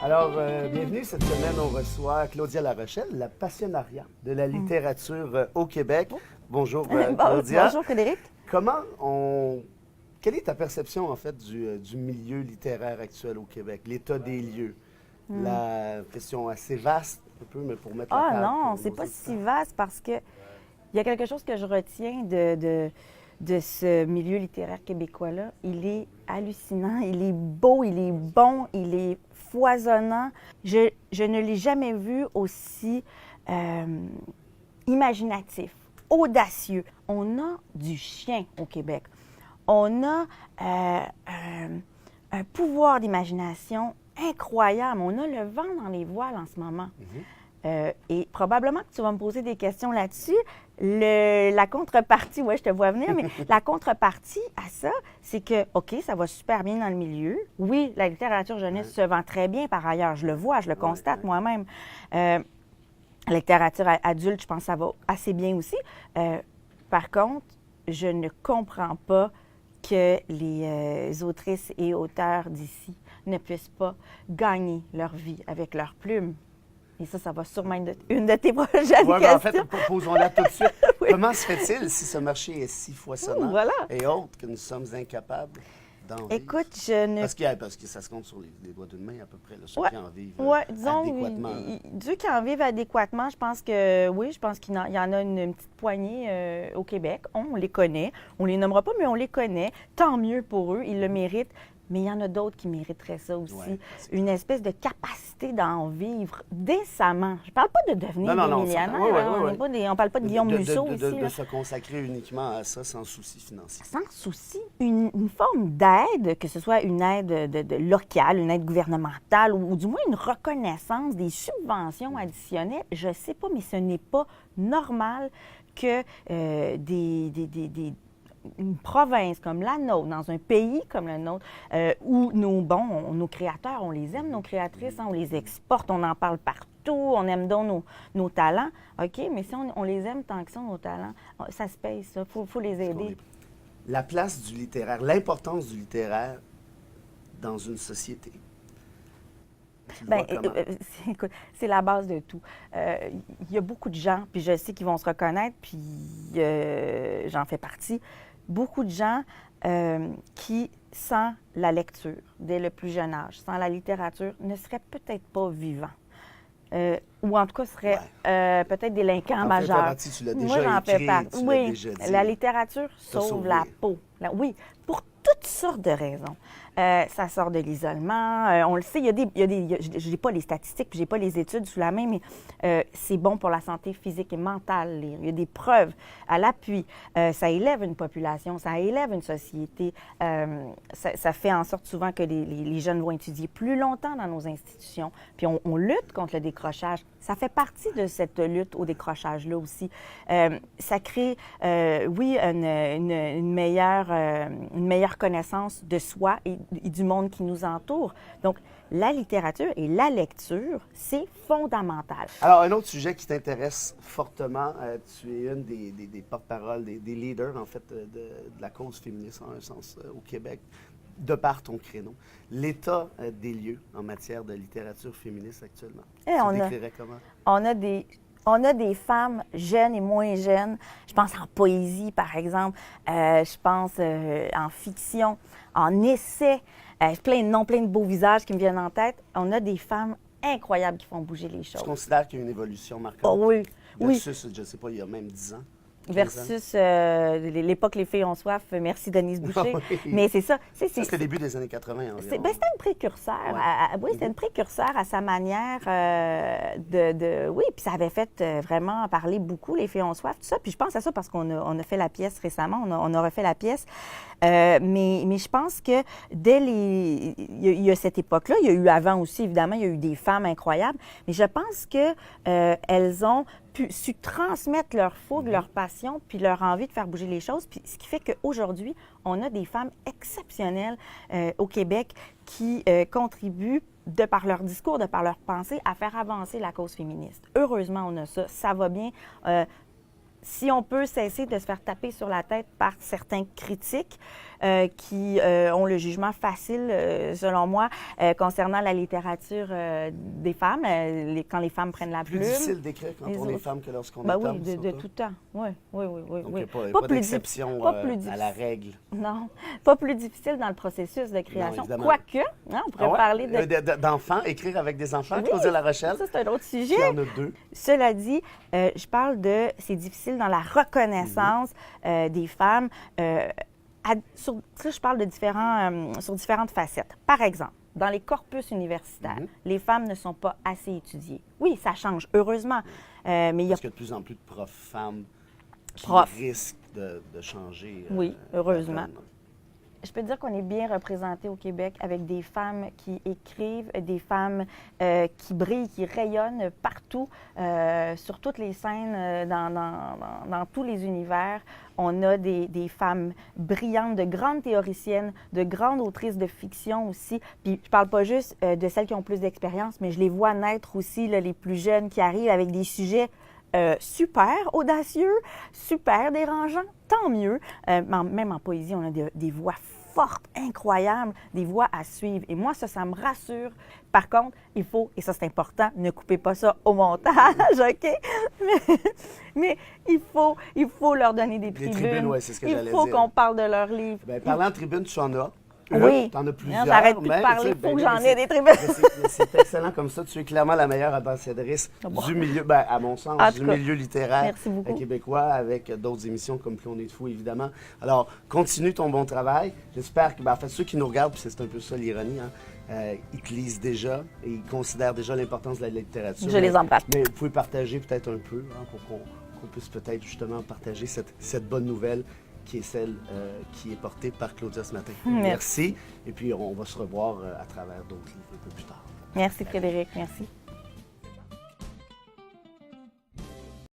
Alors, bienvenue. Cette semaine, on reçoit Claudia Larochelle, la passionnariat de la littérature au Québec. Bonjour, Claudia. Bonjour, Frédéric. Quelle est ta perception, en fait, du milieu littéraire actuel au Québec, l'état des lieux? La question assez vaste, un peu, mais pour mettre la table. Ah non, pour c'est nos pas auditeurs. si vaste parce que il y a quelque chose que je retiens de ce milieu littéraire québécois-là. Il est hallucinant, il est beau, il est bon, il est foisonnant. Je ne l'ai jamais vu aussi imaginatif, audacieux. On a du chien au Québec. On a un pouvoir d'imagination incroyable. On a le vent dans les voiles en ce moment. Et probablement que tu vas me poser des questions là-dessus. La contrepartie, oui, je te vois venir, mais la contrepartie à ça, c'est que, OK, ça va super bien dans le milieu. Oui, la littérature jeunesse se vend très bien par ailleurs. Je le vois, je le constate moi-même. La littérature adulte, je pense que ça va assez bien aussi. Par contre, je ne comprends pas que les autrices et auteurs d'ici ne puissent pas gagner leur vie avec leurs plumes. Et ça va sûrement être une de tes prochaines Ouais, questions. en fait, posons-la tout de suite. Oui. Comment se fait-il si ce marché est si foisonnant Voilà. et autre que nous sommes incapables d'en vivre? Écoute, je ne... Parce que ça se compte sur les doigts d'une main à peu près, là, ceux Ouais. qui en vivent Disons, adéquatement. ceux qui en vivent adéquatement, je pense qu'il y en a une petite poignée au Québec. On les connaît. On les nommera pas, mais on les connaît. Tant mieux pour eux, ils le méritent. Mais il y en a d'autres qui mériteraient ça aussi. Ouais, une espèce de capacité d'en vivre décemment. Je parle pas de devenir des millionnaires. On parle pas de Guillaume Musso ici. De se consacrer uniquement à ça sans souci financier. Sans souci. Une forme d'aide, que ce soit une aide locale, une aide gouvernementale ou du moins une reconnaissance, des subventions additionnelles, je ne sais pas, mais ce n'est pas normal que une province comme la nôtre, dans un pays comme le nôtre, où nos créateurs, on les aime, nos créatrices, on les exporte, on en parle partout, on aime donc nos talents. OK, mais si on les aime tant que ça, nos talents, ça se paye, ça. Il faut les aider. La place du littéraire, l'importance du littéraire dans une société. Écoute, c'est la base de tout. Il y a beaucoup de gens, puis je sais qu'ils vont se reconnaître, puis j'en fais partie, beaucoup de gens qui, sans la lecture, dès le plus jeune âge, sans la littérature, ne seraient peut-être pas vivants. Ou en tout cas, seraient peut-être délinquants majeurs. Tu l'as Moi, déjà j'en fais écrit, partie. tu l'as déjà dit. La littérature sauve la peau. Oui, pour toutes sortes de raisons. Ça sort de l'isolement. On le sait, je n'ai pas les statistiques, puis je n'ai pas les études sous la main, mais c'est bon pour la santé physique et mentale, lire. Il y a des preuves à l'appui. Ça élève une population, ça élève une société. Ça fait en sorte souvent que les jeunes vont étudier plus longtemps dans nos institutions. Puis on lutte contre le décrochage. Ça fait partie de cette lutte au décrochage-là aussi. Ça crée, une meilleure connaissance de soi et du monde qui nous entoure. Donc, la littérature et la lecture, c'est fondamental. Alors, un autre sujet qui t'intéresse fortement, tu es une des porte-paroles, des leaders, en fait, de la cause féministe, en un sens, au Québec, de par ton créneau. L'état des lieux en matière de littérature féministe actuellement. Tu décrirais comment? On a des femmes jeunes et moins jeunes. Je pense en poésie, par exemple. Je pense en fiction, en essai. Plein de beaux visages qui me viennent en tête. On a des femmes incroyables qui font bouger les choses. Tu considères qu'il y a une évolution marquante? Oh oui, versus, je ne sais pas, il y a même 10 ans? Versus l'époque Les filles ont soif, merci Denise Boucher. Oui. Mais c'est ça. C'était le début des années 80 environ. C'était un précurseur. Ouais. C'était un précurseur à sa manière Oui, puis ça avait fait vraiment parler beaucoup, Les filles ont soif, tout ça. Puis je pense à ça parce qu'on a fait la pièce récemment, on a refait la pièce. Mais je pense que il y a cette époque-là, il y a eu avant aussi, évidemment, il y a eu des femmes incroyables, mais je pense que elles ont su transmettre leur fougue, leur passion, puis leur envie de faire bouger les choses. Puis ce qui fait qu'aujourd'hui, on a des femmes exceptionnelles au Québec qui contribuent, de par leur discours, de par leur pensée, à faire avancer la cause féministe. Heureusement, on a ça. Ça va bien. si on peut cesser de se faire taper sur la tête par certains critiques qui ont le jugement facile, selon moi, concernant la littérature des femmes, quand les femmes prennent la Plus plume. difficile d'écrire quand on est femme que lorsqu'on Ben est oui, homme. de tout temps. Oui. Donc, il n'y a Pas pas plus d'exception pas plus à difficile. la règle. Non, pas plus difficile dans le processus de création. évidemment. Quoique, hein, on pourrait parler de... D'enfants, écrire avec des enfants, Oui, Claudia La Rochelle. Ça, c'est un autre sujet. Il y en a 2. Cela dit, je parle de... C'est difficile dans la reconnaissance des femmes. Ça, je parle de sur différentes facettes. Par exemple, dans les corpus universitaires, les femmes ne sont pas assez étudiées. Oui, ça change, heureusement. Mais il y a... Parce qu'il y a de plus en plus de profs femmes qui risquent de changer. Oui, heureusement. la donne. Je peux dire qu'on est bien représenté au Québec avec des femmes qui écrivent, des femmes qui brillent, qui rayonnent partout, sur toutes les scènes, dans tous les univers. On a des femmes brillantes, de grandes théoriciennes, de grandes autrices de fiction aussi. Puis je parle pas juste de celles qui ont plus d'expérience, mais je les vois naître aussi, là, les plus jeunes qui arrivent avec des sujets super audacieux, super dérangeants, tant mieux. Même en poésie, on a des voix fortes, incroyables, des voix à suivre. Et moi, ça me rassure. Par contre, il faut, et ça c'est important, ne coupez pas ça au montage, OK? Mais il faut leur donner des tribunes. Des tribunes, oui, c'est ce que j'allais dire. Il faut qu'on parle de leurs livres. Bien, parlant de tribunes, tu en as. Oui. Tu en as plusieurs. J'arrête plus de parler, il faut que j'en ai des tribunes. C'est excellent comme ça. Tu es clairement la meilleure ambassadrice du milieu, à mon sens, du milieu littéraire québécois, avec d'autres émissions comme Plus on est de fou, évidemment. Alors, continue ton bon travail. J'espère que, en fait, ceux qui nous regardent, puis c'est un peu ça l'ironie, ils te lisent déjà et ils considèrent déjà l'importance de la littérature. Je les embrasse. Mais vous pouvez partager peut-être un peu pour qu'on puisse peut-être justement partager cette bonne nouvelle qui est celle qui est portée par Claudia ce matin. Merci. Et puis, on va se revoir à travers d'autres livres un peu plus tard. Merci, Frédéric. Merci.